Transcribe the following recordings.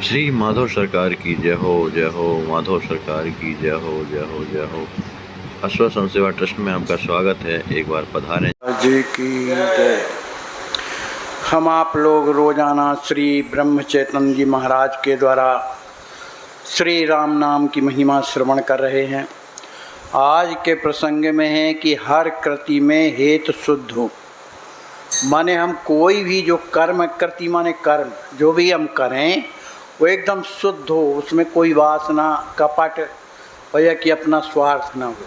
श्री माधव सरकार की जय हो माधव सरकार की जय हो जय हो जय हो। आश्वासन सेवा ट्रस्ट में आपका स्वागत है। एक बार पधारें। जी की जय। हम आप लोग रोजाना श्री ब्रह्म चैतन्य जी महाराज के द्वारा श्री राम नाम की महिमा श्रवण कर रहे हैं। आज के प्रसंग में है कि हर कृति में हेतु शुद्ध हो, माने हम कोई भी जो कर्म कृति माने कर्म जो भी हम करें वो एकदम शुद्ध हो, उसमें कोई वासना कपट या कि अपना स्वार्थ न हो।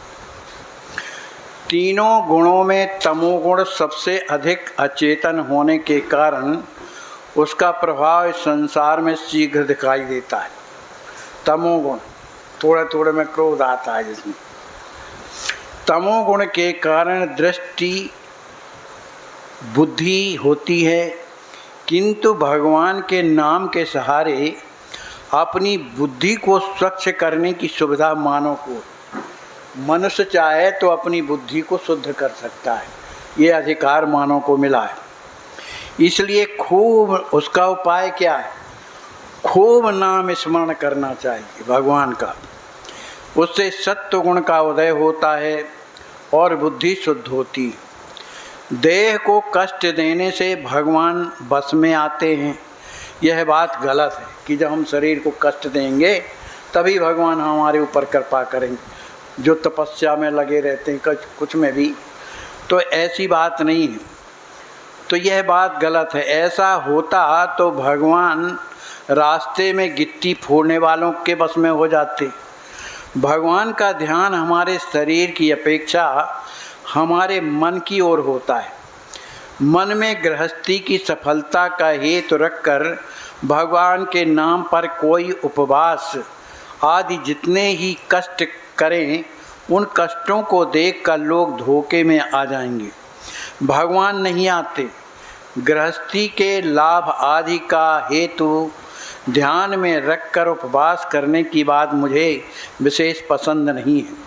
तीनों गुणों में तमोगुण सबसे अधिक अचेतन होने के कारण उसका प्रभाव इस संसार में शीघ्र दिखाई देता है। तमोगुण थोड़े थोड़े में क्रोध आता है जिसमें। तमोगुण के कारण दृष्टि बुद्धि होती है, किंतु भगवान के नाम के सहारे अपनी बुद्धि को स्वच्छ करने की सुविधा मानव को मनुष्य चाहे तो अपनी बुद्धि को शुद्ध कर सकता है। ये अधिकार मानव को मिला है। इसलिए खूब उसका उपाय क्या है? खूब नाम स्मरण करना चाहिए भगवान का। उससे सत्व गुण का उदय होता है और बुद्धि शुद्ध होती है। देह को कष्ट देने से भगवान बस में आते हैं, यह बात गलत है कि जब हम शरीर को कष्ट देंगे तभी भगवान हमारे ऊपर कृपा करेंगे। जो तपस्या में लगे रहते हैं कुछ में भी, तो ऐसी बात नहीं है। तो यह बात गलत है। ऐसा होता तो भगवान रास्ते में गिट्टी फोड़ने वालों के बस में हो जाते। भगवान का ध्यान हमारे शरीर की अपेक्षा हमारे मन की ओर होता है। मन में गृहस्थी की सफलता का हेतु रखकर भगवान के नाम पर कोई उपवास आदि जितने ही कष्ट करें, उन कष्टों को देखकर लोग धोखे में आ जाएंगे, भगवान नहीं आते। गृहस्थी के लाभ आदि का हेतु ध्यान में रखकर उपवास करने की बात मुझे विशेष पसंद नहीं है।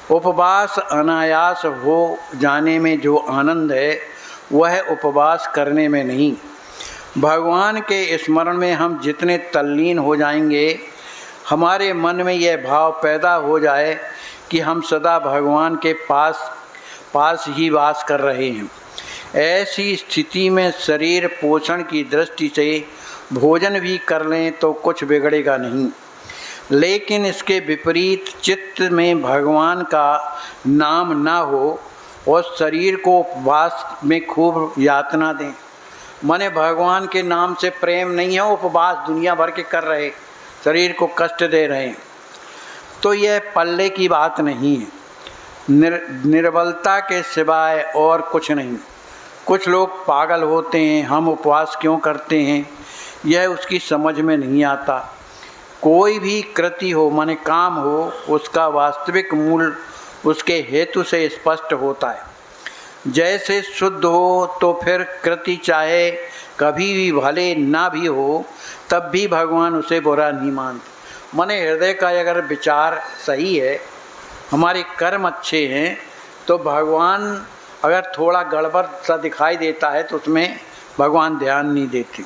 उपवास अनायास हो जाने में जो आनंद है वह उपवास करने में नहीं। भगवान के स्मरण में हम जितने तल्लीन हो जाएंगे, हमारे मन में यह भाव पैदा हो जाए कि हम सदा भगवान के पास ही वास कर रहे हैं। ऐसी स्थिति में शरीर पोषण की दृष्टि से भोजन भी कर लें तो कुछ बिगड़ेगा नहीं, लेकिन इसके विपरीत चित्त में भगवान का नाम ना हो और शरीर को उपवास में खूब यातना दें। माने भगवान के नाम से प्रेम नहीं है, उपवास दुनिया भर के कर रहे, शरीर को कष्ट दे रहे हैं, तो यह पल्ले की बात नहीं है। निर्बलता के सिवाय और कुछ नहीं। कुछ लोग पागल होते हैं, हम उपवास क्यों करते हैं यह उसकी समझ में नहीं आता। कोई भी कृति हो माने काम हो, उसका वास्तविक मूल उसके हेतु से स्पष्ट होता है। जैसे शुद्ध हो तो फिर कृति चाहे कभी भी भले ना भी हो तब भी भगवान उसे बुरा नहीं मानते। माने हृदय का अगर विचार सही है, हमारे कर्म अच्छे हैं, तो भगवान अगर थोड़ा गड़बड़ सा दिखाई देता है तो उसमें भगवान ध्यान नहीं देते,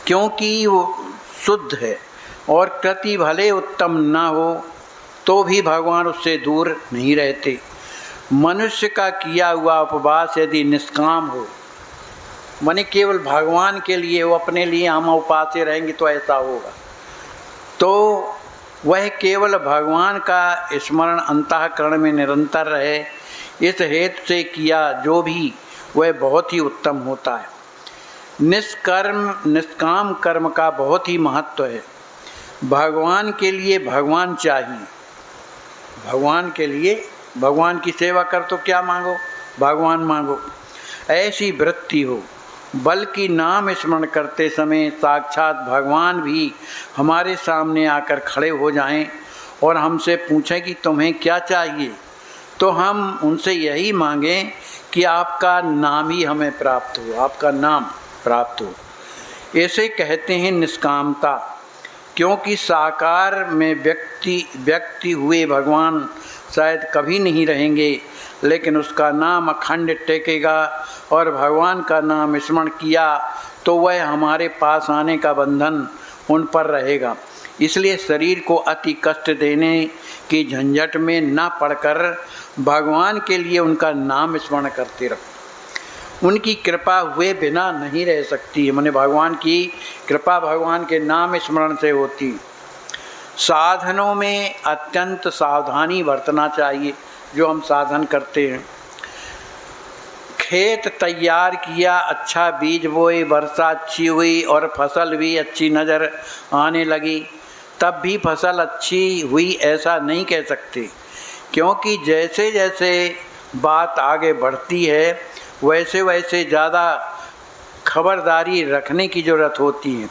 क्योंकि वो शुद्ध है। और कृति भले उत्तम ना हो तो भी भगवान उससे दूर नहीं रहते। मनुष्य का किया हुआ उपवास यदि निष्काम हो, माने केवल भगवान के लिए हो, अपने लिए हम उपासे रहेंगे तो ऐसा होगा, तो वह केवल भगवान का स्मरण अंतःकरण में निरंतर रहे, इस हेतु से किया जो भी वह बहुत ही उत्तम होता है। निष्काम कर्म का बहुत ही महत्व है। भगवान के लिए भगवान चाहिए। भगवान के लिए भगवान की सेवा कर तो क्या मांगो, भगवान मांगो, ऐसी वृत्ति हो। बल्कि नाम स्मरण करते समय साक्षात भगवान भी हमारे सामने आकर खड़े हो जाएं और हमसे पूछें कि तुम्हें क्या चाहिए, तो हम उनसे यही मांगें कि आपका नाम ही हमें प्राप्त हो, आपका नाम प्राप्त हो। ऐसे कहते हैं निष्कामता, क्योंकि साकार में व्यक्ति हुए भगवान शायद कभी नहीं रहेंगे, लेकिन उसका नाम अखंड टेकेगा। और भगवान का नाम स्मरण किया तो वह हमारे पास आने का बंधन उन पर रहेगा। इसलिए शरीर को अति कष्ट देने की झंझट में न पड़कर भगवान के लिए उनका नाम स्मरण करते रहो। उनकी कृपा हुए बिना नहीं रह सकती है, माने भगवान की कृपा भगवान के नाम स्मरण से होती। साधनों में अत्यंत सावधानी बरतना चाहिए। जो हम साधन करते हैं, खेत तैयार किया, अच्छा बीज बोए, वर्षा अच्छी हुई और फसल भी अच्छी नज़र आने लगी, तब भी फसल अच्छी हुई ऐसा नहीं कह सकते, क्योंकि जैसे जैसे बात आगे बढ़ती है वैसे वैसे ज़्यादा खबरदारी रखने की ज़रूरत होती है।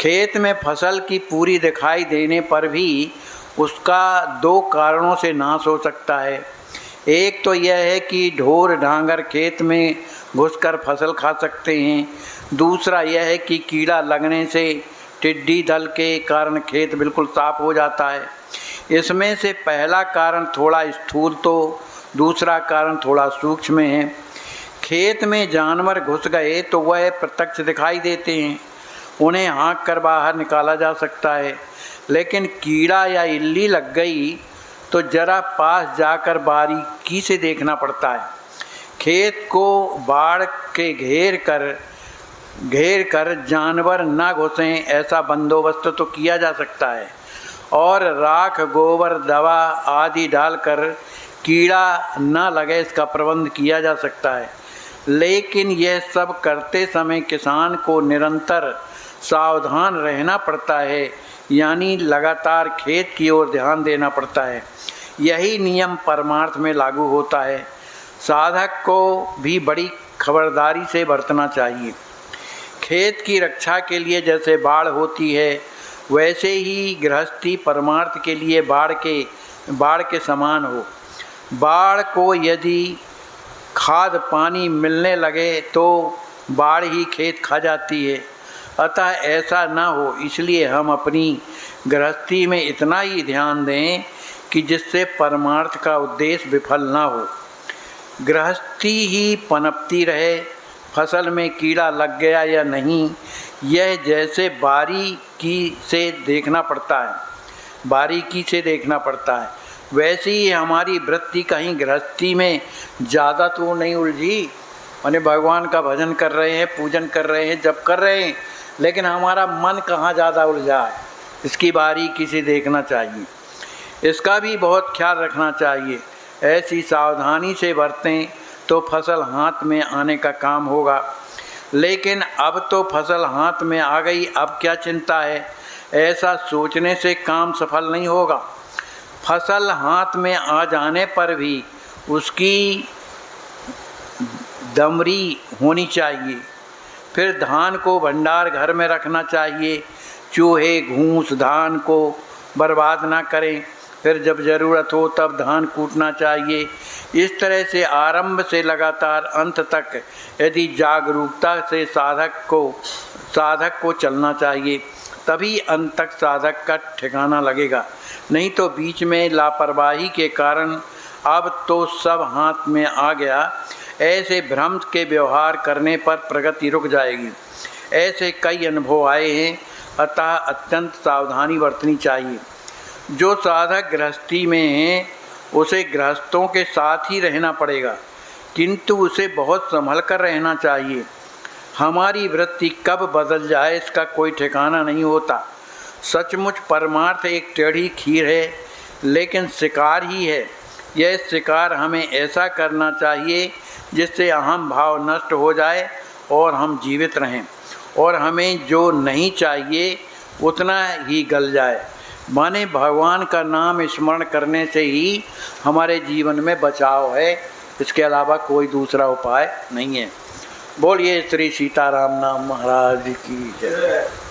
खेत में फसल की पूरी दिखाई देने पर भी उसका दो कारणों से नाश हो सकता है। एक तो यह है कि ढोर ढांगर खेत में घुसकर फसल खा सकते हैं। दूसरा यह है कि कीड़ा लगने से टिड्डी दल के कारण खेत बिल्कुल साफ हो जाता है। इसमें से पहला कारण थोड़ा स्थूल तो दूसरा कारण थोड़ा सूक्ष्म है। खेत में जानवर घुस गए तो वह प्रत्यक्ष दिखाई देते हैं, उन्हें हाँक कर बाहर निकाला जा सकता है। लेकिन कीड़ा या इल्ली लग गई तो जरा पास जाकर बारीकी से देखना पड़ता है। खेत को बाड़ के घेर कर जानवर न घुसें ऐसा बंदोबस्त तो किया जा सकता है, और राख गोबर दवा आदि डालकर कीड़ा न लगे इसका प्रबंध किया जा सकता है। लेकिन यह सब करते समय किसान को निरंतर सावधान रहना पड़ता है, यानी लगातार खेत की ओर ध्यान देना पड़ता है। यही नियम परमार्थ में लागू होता है। साधक को भी बड़ी खबरदारी से बरतना चाहिए। खेत की रक्षा के लिए जैसे बाढ़ होती है, वैसे ही गृहस्थी परमार्थ के लिए बाढ़ के समान हो। बाढ़ को यदि खाद पानी मिलने लगे तो बाढ़ ही खेत खा जाती है। अतः ऐसा न हो, इसलिए हम अपनी गृहस्थी में इतना ही ध्यान दें कि जिससे परमार्थ का उद्देश्य विफल न हो। गृहस्थी ही पनपती रहे। फसल में कीड़ा लग गया या नहीं, यह जैसे बारीकी से देखना पड़ता है, वैसे ही हमारी वृत्ति कहीं गृहस्थी में ज़्यादा तो नहीं उलझी। माने भगवान का भजन कर रहे हैं, पूजन कर रहे हैं, जप कर रहे हैं, लेकिन हमारा मन कहाँ ज़्यादा उलझा है, इसकी बारीकी से देखना चाहिए। इसका भी बहुत ख्याल रखना चाहिए। ऐसी सावधानी से बरतें तो फसल हाथ में आने का काम होगा। लेकिन अब तो फसल हाथ में आ गई, अब क्या चिंता है, ऐसा सोचने से काम सफल नहीं होगा। फसल हाथ में आ जाने पर भी उसकी दमरी होनी चाहिए। फिर धान को भंडार घर में रखना चाहिए। चूहे घूस धान को बर्बाद ना करें। फिर जब ज़रूरत हो तब धान कूटना चाहिए। इस तरह से आरंभ से लगातार अंत तक यदि जागरूकता से साधक को चलना चाहिए, तभी अंत तक साधक का ठिकाना लगेगा। नहीं तो बीच में लापरवाही के कारण अब तो सब हाथ में आ गया, ऐसे भ्रम के व्यवहार करने पर प्रगति रुक जाएगी। ऐसे कई अनुभव आए हैं, अतः अत्यंत सावधानी बरतनी चाहिए। जो साधक गृहस्थी में है उसे गृहस्थों के साथ ही रहना पड़ेगा, किंतु उसे बहुत संभल कर रहना चाहिए। हमारी वृत्ति कब बदल जाए इसका कोई ठिकाना नहीं होता। सचमुच परमार्थ एक टेढ़ी खीर है, लेकिन शिकार ही है। यह शिकार हमें ऐसा करना चाहिए जिससे अहम भाव नष्ट हो जाए और हम जीवित रहें, और हमें जो नहीं चाहिए उतना ही गल जाए। माने भगवान का नाम स्मरण करने से ही हमारे जीवन में बचाव है, इसके अलावा कोई दूसरा उपाय नहीं है। बोलिए श्री सीताराम नाम महाराज की जय।